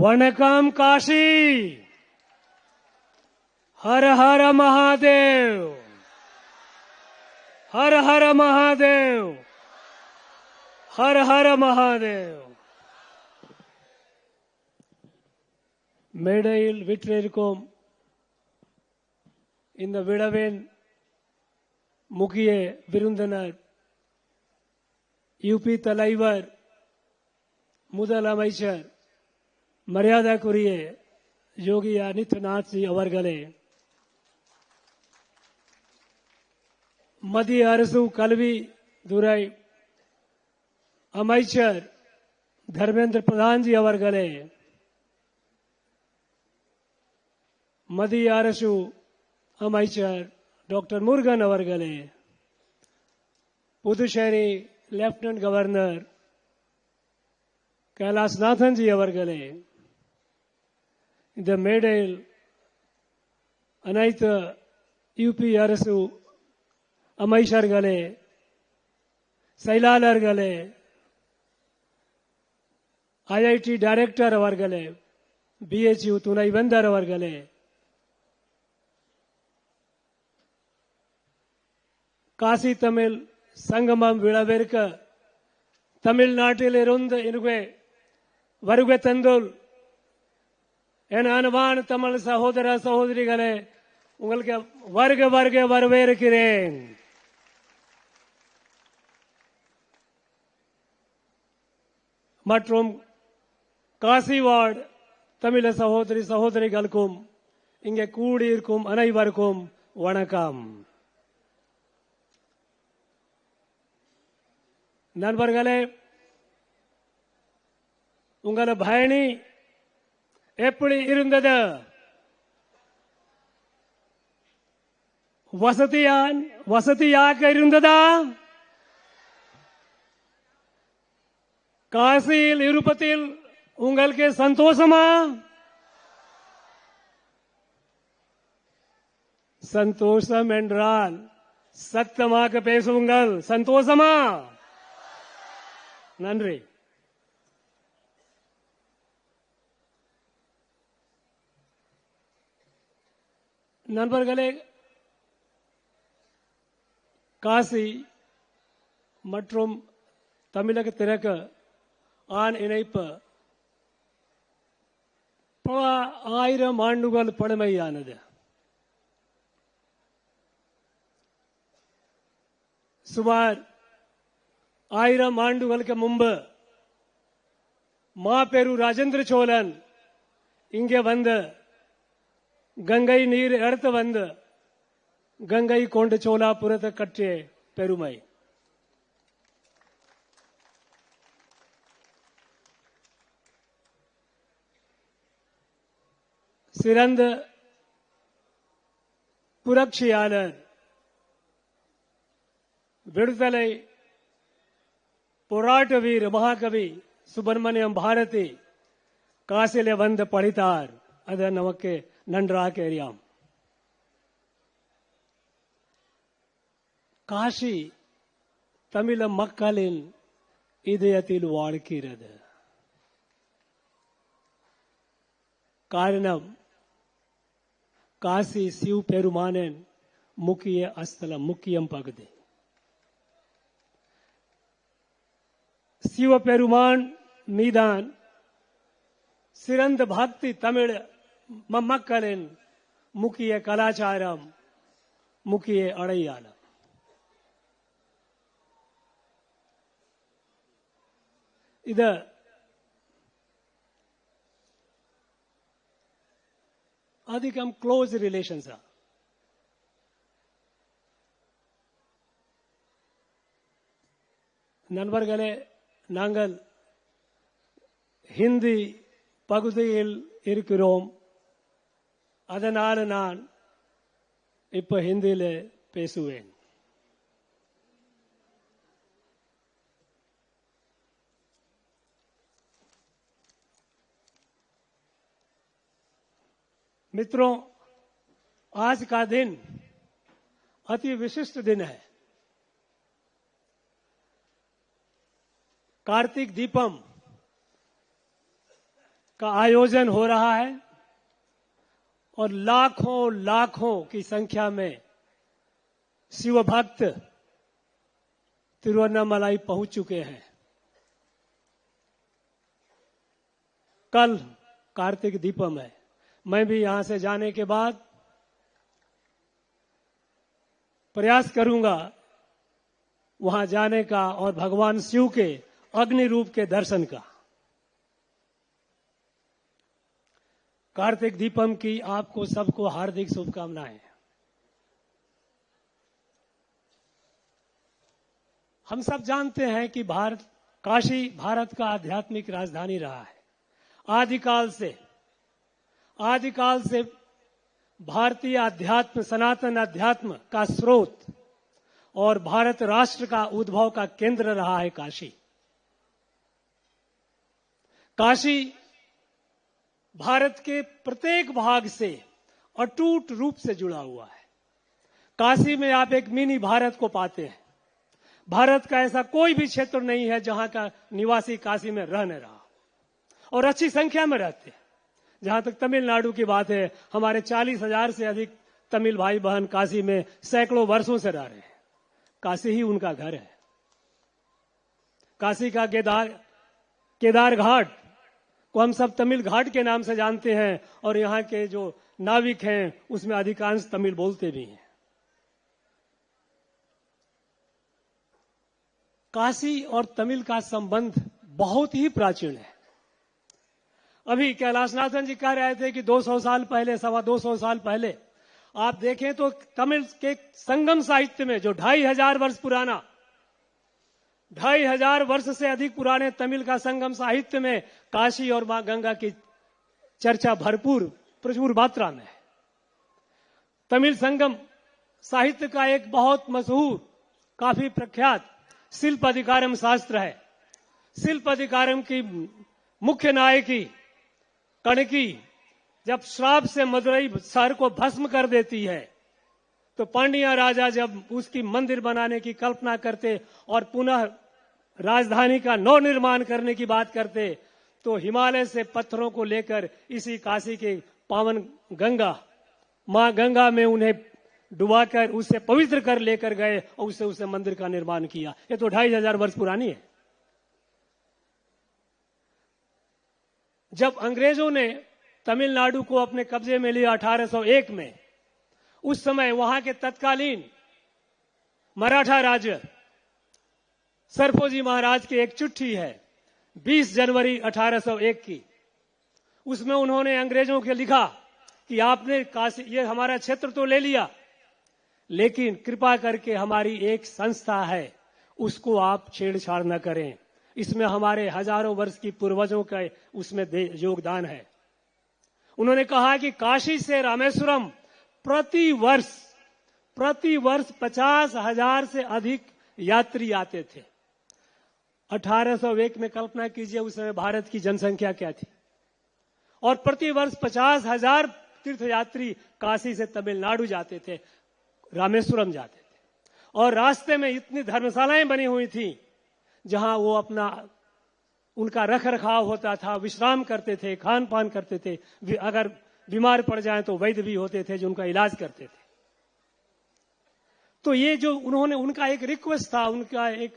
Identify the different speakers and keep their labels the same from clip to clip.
Speaker 1: वणकम काशी, हर हर महादेव, हर हर महादेव, हर हर महादेव. மேடையில் விற்றிருக்கும் இந்த விழாவின் முக்கிய விருந்தினர் யூபி தலைவர் முதலமைச்சர் மரியாதைக்குரிய யோகி ஆதித்யநாத் ஜி அவர்களே, மத்திய அரசு கல்வித்துறை அமைச்சர் தர்மேந்திர பிரதான் ஜி அவர்களே, மத்திய அரசு அமைச்சர் டாக்டர் முருகன் அவர்களே, Puducherry lieutenant governor Kailasanathan G அவர்களே, இந்த மேடையில் அனைத்து யூபி அரசு அமைச்சர்களே, செயலாளர்களே, ஐஐடி டைரக்டர் அவர்களே, பிஹெச்யூ துணைவேந்தர் அவர்களே, காசி தமிழ் சங்கமம் விழாவிற்கு தமிழ்நாட்டில் இருந்து இங்கே வருகை தந்துள்ள என் அன்பான தமிழ் சகோதர சகோதரிகளே, உங்களுக்கு வருக வருக வரவேற்கிறேன். மற்றும் காசி வாழ் தமிழ் சகோதரி சகோதரிகளுக்கும் இங்கே கூடியிருக்கும் அனைவருக்கும் வணக்கம். நண்பர்களே, உங்கள பயணி எப்படி இருந்தது? வசதியாக இருந்ததா? காசியில் இருப்பதில் உங்களுக்கு சந்தோஷமா? சந்தோஷம் என்றால் சத்தமாக பேசுங்கள். சந்தோஷமா? நன்றி. நண்பர்களே, காசி மற்றும் தமிழகத்திற்கு ஆண் இணைப்பு பல 1000 ஆண்டுகள் பழமையானது. சுமார் 1000 ஆண்டுகளுக்கு முன்பு மாபெரு ராஜேந்திர சோழன் இங்கே வந்து கங்கை நீர் எடுத்து வந்து கங்கை கொண்டு சோலாபுரத்தை கட்டிய பெருமை. சிறந்த புரட்சியாளர் விடுதலை போராட்ட வீர மகாகவி சுப்பிரமணியம் பாரதி காசிலே வந்து படித்தார். அது நமக்கு நன்றாக அறியாம். காசி தமிழ மக்களின் இதயத்தில் வாழ்கிறது. காரணம், காசி சிவ பெருமானின் முக்கிய அஸ்தலம், முக்கியம் பகுதி. சிவபெருமான் மீதான் சிறந்த பக்தி தமிழ் மக்களின் முக்கிய கலாச்சாரம், முக்கிய அடையாளம். இது அதிகம் க்ளோஸ் ரிலேஷன்ஸ். நண்பர்களே, நாங்கள் ஹிந்தி பகுதியில் இருக்கிறோம். அதனால நான் இப்ப ஹிந்தியில பேசுவேன். मित्रों, आज का दिन अति विशिष्ट दिन है. कार्तिक दीपम का आयोजन हो रहा है और लाखों लाखों की संख्या में शिव भक्त तिरुवन्नामलाई पहुंच चुके हैं। कल कार्तिक दीपम है। मैं भी यहां से जाने के बाद प्रयास करूंगा वहां जाने का और भगवान शिव के अग्नि रूप के दर्शन का। कार्तिक दीपम की आपको सबको हार्दिक शुभकामनाएं। हम सब जानते हैं कि काशी भारत का आध्यात्मिक राजधानी रहा है। आदिकाल से भारतीय अध्यात्म, सनातन अध्यात्म का स्रोत और भारत राष्ट्र का उद्भव का केंद्र रहा है काशी। काशी भारत के प्रत्येक भाग से अटूट रूप से जुड़ा हुआ है। काशी में आप एक मिनी भारत को पाते हैं। भारत का ऐसा कोई भी क्षेत्र नहीं है जहां का निवासी काशी में रह न रहा, और अच्छी संख्या में रहते हैं। जहां तक तमिलनाडु की बात है, हमारे 40,000 से अधिक तमिल भाई बहन काशी में सैकड़ों वर्षों से रह रहे हैं। काशी ही उनका घर है। काशी का केदार घाट को हम सब तमिल घाट के नाम से जानते हैं, और यहां के जो नाविक हैं उसमें अधिकांश तमिल बोलते भी हैं। काशी और तमिल का संबंध बहुत ही प्राचीन है। अभी कैलाशनाथन जी कह रहे थे कि 200 साल पहले, 225 साल पहले आप देखें तो तमिल के संगम साहित्य में जो 2500 वर्ष पुराना, 2500 वर्ष से अधिक पुराने तमिल का संगम साहित्य में काशी और मां गंगा की चर्चा प्रचुर मात्रा में है। तमिल संगम साहित्य का एक बहुत मशहूर, काफी प्रख्यात शिल्प अधिकारम शास्त्र है। शिल्प अधिकारम की मुख्य नायकी कणकी जब श्राप से मदुरई शहर को भस्म कर देती है, तो पांड्या राजा जब उसकी मंदिर बनाने की कल्पना करते और पुनः राजधानी का नव निर्माण करने की बात करते, तो हिमालय से पत्थरों को लेकर इसी काशी के पावन गंगा, मां गंगा में उन्हें डुबाकर उसे पवित्र कर लेकर गए और उसे मंदिर का निर्माण किया। ये तो 2500 वर्ष पुरानी है। जब अंग्रेजों ने तमिलनाडु को अपने कब्जे में लिया 1801 में, उस समय वहां के तत्कालीन मराठा राजा सरफोजी महाराज की एक चिट्ठी है 20 जनवरी 1801 की। उसमें उन्होंने अंग्रेजों के लिखा कि आपने काशी, ये हमारा क्षेत्र तो ले लिया, लेकिन कृपा करके हमारी एक संस्था है, उसको आप छेड़छाड़ न करें। इसमें हमारे हजारों वर्ष की पूर्वजों का उसमें योगदान है। उन्होंने कहा कि काशी से रामेश्वरम प्रति वर्ष 50,000 से अधिक यात्री आते थे। 1801 में कल्पना कीजिए उस समय भारत की जनसंख्या क्या थी, और प्रति वर्ष 50,000 तीर्थयात्री काशी से तमिलनाडु जाते थे, रामेश्वरम जाते थे। और रास्ते में इतनी धर्मशालाएं बनी हुई थी जहां वो उनका रख रखाव होता था, विश्राम करते थे, खान पान करते थे। अगर बीमार पड़ जाए तो वैद्य भी होते थे जो उनका इलाज करते थे। तो ये जो उनका एक रिक्वेस्ट था, उनका एक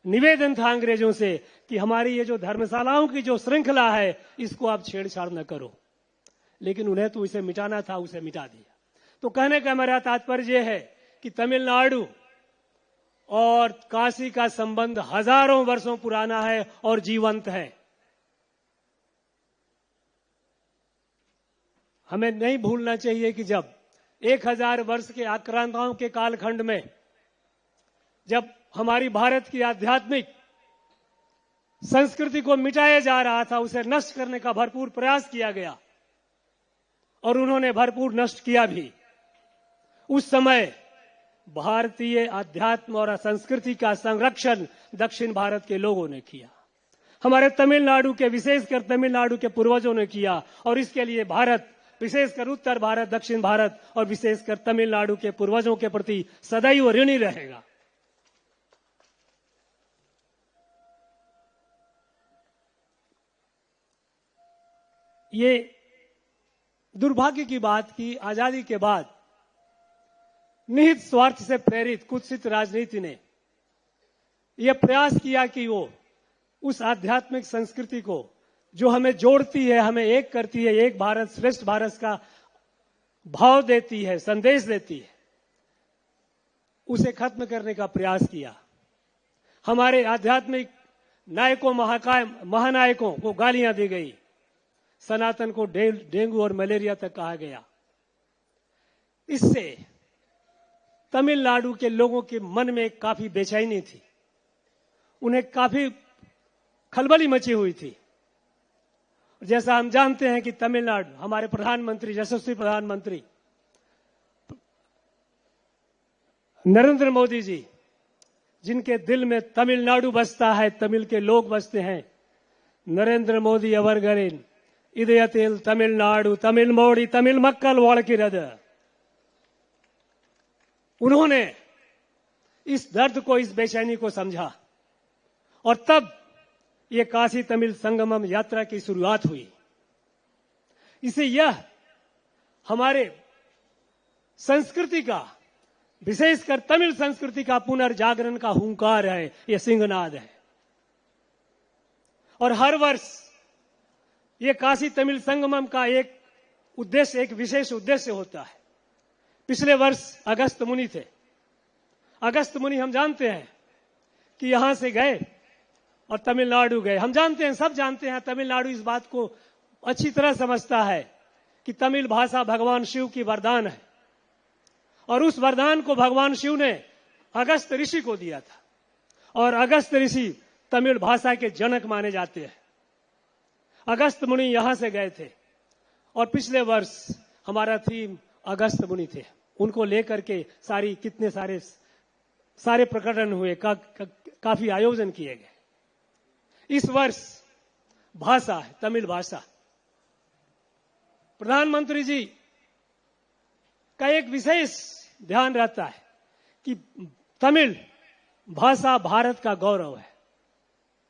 Speaker 1: निवेदन था अंग्रेजों से कि हमारी ये जो धर्मशालाओं की जो श्रृंखला है इसको आप छेड़छाड़ न करो। लेकिन उन्हें तो इसे मिटाना था, उसे मिटा दिया। तो कहने का मेरा तात्पर्य है कि तमिलनाडु और काशी का संबंध हजारों वर्षों पुराना है और जीवंत है। हमें नहीं भूलना चाहिए कि जब 1000 वर्ष के आक्रांताओं के कालखंड में जब हमारी भारत की आध्यात्मिक संस्कृति को मिटाया जा रहा था, उसे नष्ट करने का भरपूर प्रयास किया गया और उन्होंने भरपूर नष्ट किया भी। उस समय भारतीय अध्यात्म और संस्कृति का संरक्षण दक्षिण भारत के लोगों ने किया, हमारे तमिलनाडु के, विशेषकर तमिलनाडु के पूर्वजों ने किया। और इसके लिए भारत, विशेषकर उत्तर भारत, दक्षिण भारत और विशेषकर तमिलनाडु के पूर्वजों के प्रति सदैव ऋणी रहेगा। ये दुर्भाग्य की बात की आजादी के बाद निहित स्वार्थ से प्रेरित कुत्सित राजनीति ने यह प्रयास किया कि वो उस आध्यात्मिक संस्कृति को जो हमें जोड़ती है, हमें एक करती है, एक भारत श्रेष्ठ भारत का भाव देती है, संदेश देती है, उसे खत्म करने का प्रयास किया। हमारे आध्यात्मिक नायकों महानायकों को गालियां दी गई, सनातन को डेंगू और मलेरिया तक कहा गया। इससे तमिलनाडु के लोगों के मन में काफी बेचैनी थी, उन्हें काफी खलबली मची हुई थी। जैसा हम जानते हैं कि तमिलनाडु, हमारे प्रधानमंत्री, यशस्वी प्रधानमंत्री नरेंद्र मोदी जी, जिनके दिल में तमिलनाडु बसता है, तमिल के लोग बसते हैं, नरेंद्र मोदी अवरगरिन इदयतिल तमिलनाडु तमिल मोड़ी तमिल मक्कल वाड़किरद। उन्होंने इस दर्द को, इस बेचैनी को समझा और तब ये काशी तमिल संगमम यात्रा की शुरुआत हुई। इसे यह हमारे संस्कृति का, विशेषकर तमिल संस्कृति का पुनर्जागरण का हुंकार है, यह सिंहनाद है। और हर वर्ष ये काशी तमिल संगमम का एक उद्देश्य, एक विशेष उद्देश्य होता है। पिछले वर्ष अगस्त मुनि थे। अगस्त मुनि हम जानते हैं कि यहां से गए और तमिलनाडु गए। हम जानते हैं, सब जानते हैं, तमिलनाडु इस बात को अच्छी तरह समझता है कि तमिल भाषा भगवान शिव की वरदान है और उस वरदान को भगवान शिव ने अगस्त ऋषि को दिया था और अगस्त ऋषि तमिल भाषा के जनक माने जाते हैं। अगस्त मुनि यहां से गए थे और पिछले वर्ष हमारा थीम अगस्त मुनि थे। उनको लेकर के कितने सारे प्रकटन हुए, काफी आयोजन किए गए। इस वर्ष भाषा है तमिल भाषा। प्रधानमंत्री जी का एक विशेष ध्यान रहता है कि तमिल भाषा भारत का गौरव है।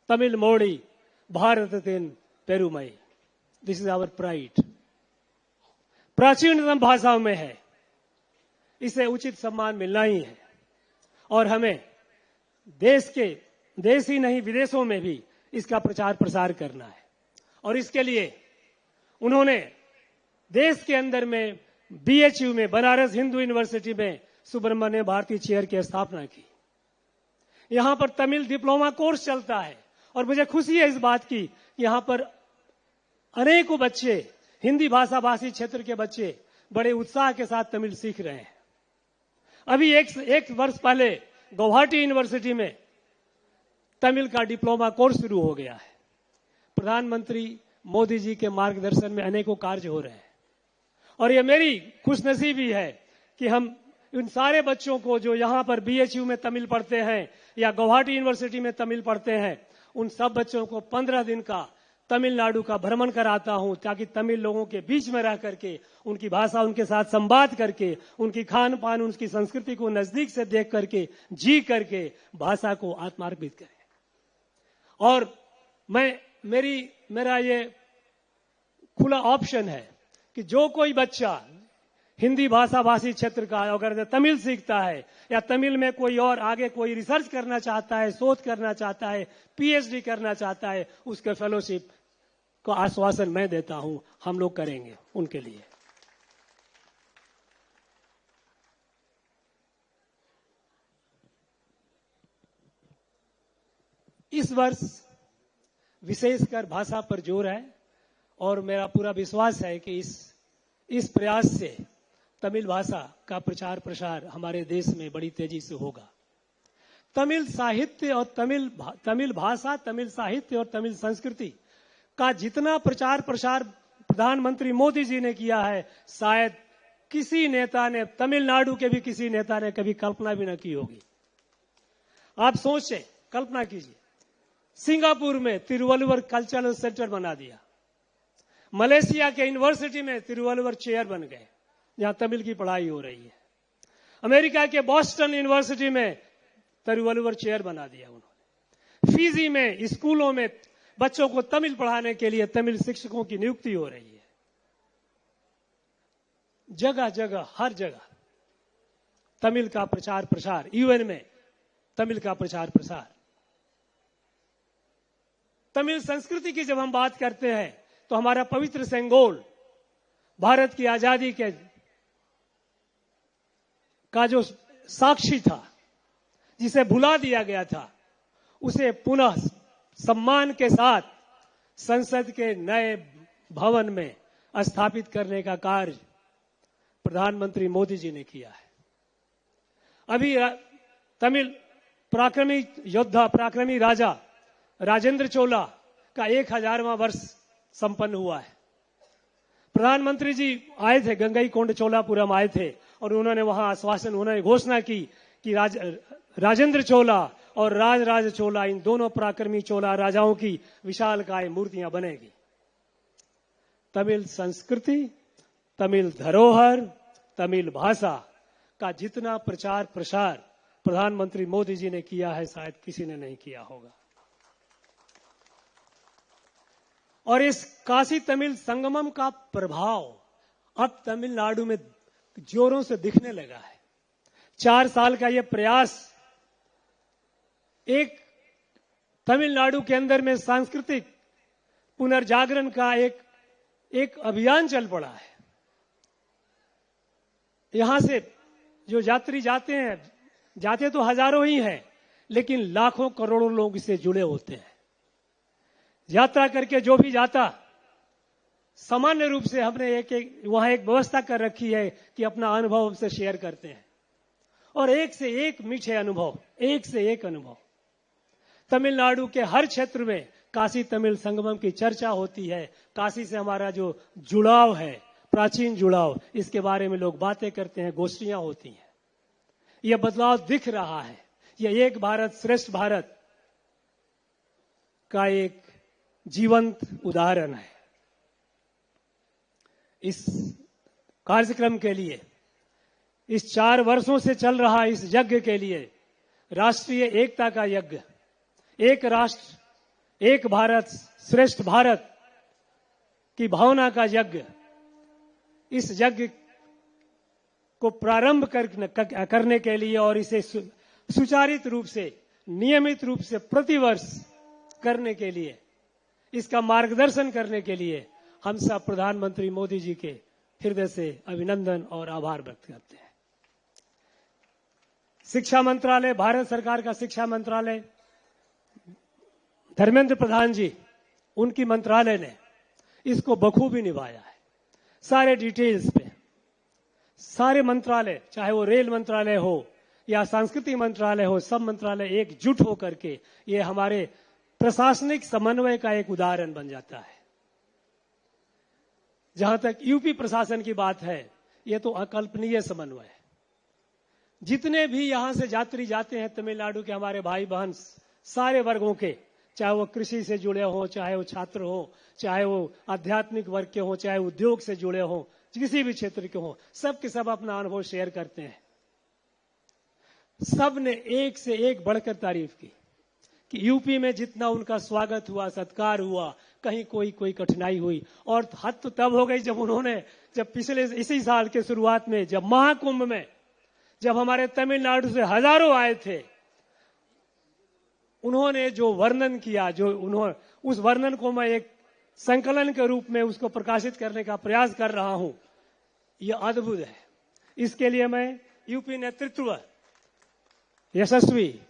Speaker 1: तमिल मोड़ी भारत तेन पेरुमई, दिस इज आवर प्राइड। प्राचीनतम भाषाओं में है, इसे उचित सम्मान मिलना ही है और हमें देश ही नहीं विदेशों में भी इसका प्रचार प्रसार करना है। और इसके लिए उन्होंने देश के अंदर में BHU में, बनारस हिंदू यूनिवर्सिटी में सुब्रमण्य भारती चेयर की स्थापना की। यहां पर तमिल डिप्लोमा कोर्स चलता है और मुझे खुशी है इस बात की कि यहां पर अनेकों बच्चे, हिंदी भाषा भाषी क्षेत्र के बच्चे बड़े उत्साह के साथ तमिल सीख रहे हैं। अभी एक वर्ष पहले गुवाहाटी यूनिवर्सिटी में तमिल का डिप्लोमा कोर्स शुरू हो गया है। प्रधानमंत्री मोदी जी के मार्गदर्शन में अनेकों कार्य हो रहे हैं और ये मेरी खुशनसीबी है कि हम इन सारे बच्चों को जो यहां पर BHU में तमिल पढ़ते हैं या गुवाहाटी यूनिवर्सिटी में तमिल पढ़ते हैं, उन सब बच्चों को 15 दिन का तमिलनाडु का भ्रमण कराता हूं ताकि तमिल लोगों के बीच में रह करके, उनकी भाषा, उनके साथ संवाद करके, उनकी खान पान, उनकी संस्कृति को नजदीक से देख करके, जी करके भाषा को आत्मार्पित करें। और मेरा ये खुला ऑप्शन है कि जो कोई बच्चा हिंदी भाषा भाषी क्षेत्र का अगर तमिल सीखता है या तमिल में कोई और आगे कोई रिसर्च करना चाहता है, शोध करना चाहता है, PhD करना चाहता है, उसके फेलोशिप को आश्वासन मैं देता हूं, हम लोग करेंगे उनके लिए। इस वर्ष विशेषकर भाषा पर जोर है और मेरा पूरा विश्वास है कि इस प्रयास से तमिल भाषा का प्रचार प्रसार हमारे देश में बड़ी तेजी से होगा। तमिल साहित्य और तमिल भाषा, तमिल साहित्य और तमिल संस्कृति का जितना प्रचार प्रसार प्रधानमंत्री मोदी जी ने किया है, शायद किसी नेता ने, तमिलनाडु के भी किसी नेता ने कभी कल्पना भी न की होगी। आप सोचें, कल्पना कीजिए, सिंगापुर में तिरुवल्लुवर कल्चरल सेंटर बना दिया, मलेशिया के यूनिवर्सिटी में तिरुवल्लुवर चेयर बन गए जहां तमिल की पढ़ाई हो रही है, अमेरिका के बॉस्टन यूनिवर्सिटी में तिरुवल्लुवर चेयर बना दिया उन्होंने, फिजी में स्कूलों में बच्चों को तमिल पढ़ाने के लिए तमिल शिक्षकों की नियुक्ति हो रही है। जगह जगह हर जगह तमिल का प्रचार प्रसार, यूएन में तमिल का प्रचार प्रसार। तमिल संस्कृति की जब हम बात करते हैं तो हमारा पवित्र सेंगोल भारत की आजादी के का जो साक्षी था, जिसे भुला दिया गया था, उसे पुनः सम्मान के साथ संसद के नए भवन में स्थापित करने का कार्य प्रधानमंत्री मोदी जी ने किया है। अभी तमिल पराक्रमी योद्धा, पराक्रमी राजा राजेंद्र चोला का 1000वां वर्ष संपन्न हुआ है। प्रधानमंत्री जी आए थे, गंगईकोंड चोलापुरम आए थे और उन्होंने वहां आश्वासन, उन्होंने घोषणा की कि राजेंद्र चोला और राजराज चोला, इन दोनों पराक्रमी चोला राजाओं की विशालकाय मूर्तियां बनेगी। तमिल संस्कृति, तमिल धरोहर, तमिल भाषा का जितना प्रचार प्रसार प्रधानमंत्री मोदी जी ने किया है, शायद किसी ने नहीं किया होगा। और इस काशी तमिल संगमम का प्रभाव अब तमिलनाडु में जोरों से दिखने लगा है। 4 साल का यह प्रयास एक तमिलनाडु के अंदर में सांस्कृतिक पुनर्जागरण का एक अभियान चल पड़ा है। यहां से जो यात्री जाते तो हजारों ही हैं, लेकिन लाखों करोड़ों लोग इससे जुड़े होते हैं। यात्रा करके जो भी जाता, सामान्य रूप से हमने वहां एक व्यवस्था कर रखी है कि अपना अनुभव हमसे शेयर करते हैं, और एक से एक मीठे अनुभव, एक से एक अनुभव। तमिलनाडु के हर क्षेत्र में काशी तमिल संगमम की चर्चा होती है। काशी से हमारा जो जुड़ाव है, प्राचीन जुड़ाव, इसके बारे में लोग बातें करते हैं, गोष्ठियां होती हैं। यह बदलाव दिख रहा है। यह एक भारत श्रेष्ठ भारत का एक जीवंत उदाहरण है। इस कार्यक्रम के लिए, इस 4 वर्षों से चल रहा इस यज्ञ के लिए, राष्ट्रीय एकता का यज्ञ, एक राष्ट्र एक भारत श्रेष्ठ भारत की भावना का यज्ञ, इस यज्ञ को प्रारंभ करने के लिए और इसे सुचारित रूप से, नियमित रूप से प्रतिवर्ष करने के लिए, इसका मार्गदर्शन करने के लिए हम सब प्रधानमंत्री मोदी जी के हृदय से अभिनंदन और आभार व्यक्त करते हैं। शिक्षा मंत्रालय, भारत सरकार का शिक्षा मंत्रालय, धर्मेंद्र प्रधान जी, उनकी मंत्रालय ने इसको बखूबी निभाया है। सारे डिटेल्स पे सारे मंत्रालय, चाहे वो रेल मंत्रालय हो या सांस्कृतिक मंत्रालय हो, सब मंत्रालय एकजुट होकर के ये हमारे प्रशासनिक समन्वय का एक उदाहरण बन जाता है। जहां तक यूपी प्रशासन की बात है, ये तो अकल्पनीय समन्वय है। जितने भी यहां से यात्री जाते हैं तमिलनाडु के, हमारे भाई बहन सारे वर्गों के, चाहे वो कृषि से जुड़े हो, चाहे वो छात्र हो, चाहे वो आध्यात्मिक वर्ग के हो, चाहे उद्योग से जुड़े हो, किसी भी क्षेत्र के हो, सब के सब अपना अनुभव शेयर करते हैं। सब ने एक से एक बढ़कर तारीफ की कि यूपी में जितना उनका स्वागत हुआ, सत्कार हुआ, कहीं कोई कठिनाई हुई। और हद तो तब हो गई जब पिछले इसी साल के शुरुआत में, जब महाकुंभ में, जब हमारे तमिलनाडु से हजारों आए थे, उन्होंने जो वर्णन किया, उस वर्णन को मैं एक संकलन के रूप में उसको प्रकाशित करने का प्रयास कर रहा हूं। यह अद्भुत है। इसके लिए मैं यूपी नेतृत्व, यशस्वी,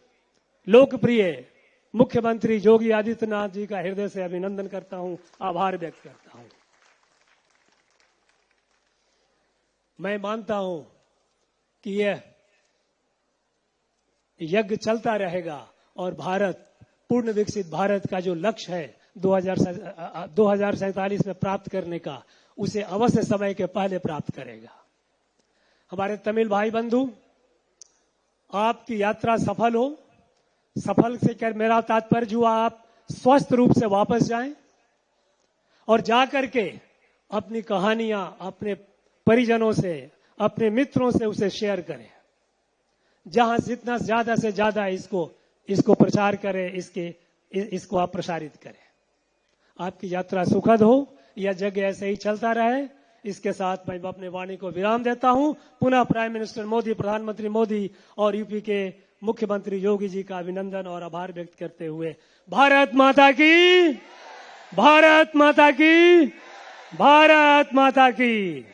Speaker 1: लोकप्रिय मुख्यमंत्री योगी आदित्यनाथ जी का हृदय से अभिनंदन करता हूं, आभार व्यक्त करता हूं। मैं मानता हूं कि यह यज्ञ चलता रहेगा और भारत, पूर्ण विकसित भारत का जो लक्ष्य है 2047 में प्राप्त करने का, उसे अवश्य समय के पहले प्राप्त करेगा। हमारे तमिल भाई बंधु, आपकी यात्रा सफल हो। सफल से कर मेरा तात्पर्य हुआ आप स्वस्थ रूप से वापस जाएं और जाकर के अपनी कहानियां अपने परिजनों से, अपने मित्रों से उसे शेयर करें। जहां जितना ज्यादा से ज्यादा इसको प्रचार करें, इसको आप प्रसारित करें। आपकी यात्रा सुखद हो, यह यज्ञ ऐसे ही चलता रहे। इसके साथ मैं अपने वाणी को विराम देता हूं। पुनः प्राइम मिनिस्टर मोदी, प्रधानमंत्री मोदी और यूपी के मुख्यमंत्री योगी जी का अभिनंदन और आभार व्यक्त करते हुए भारत माता की, भारत माता की, भारत माता की।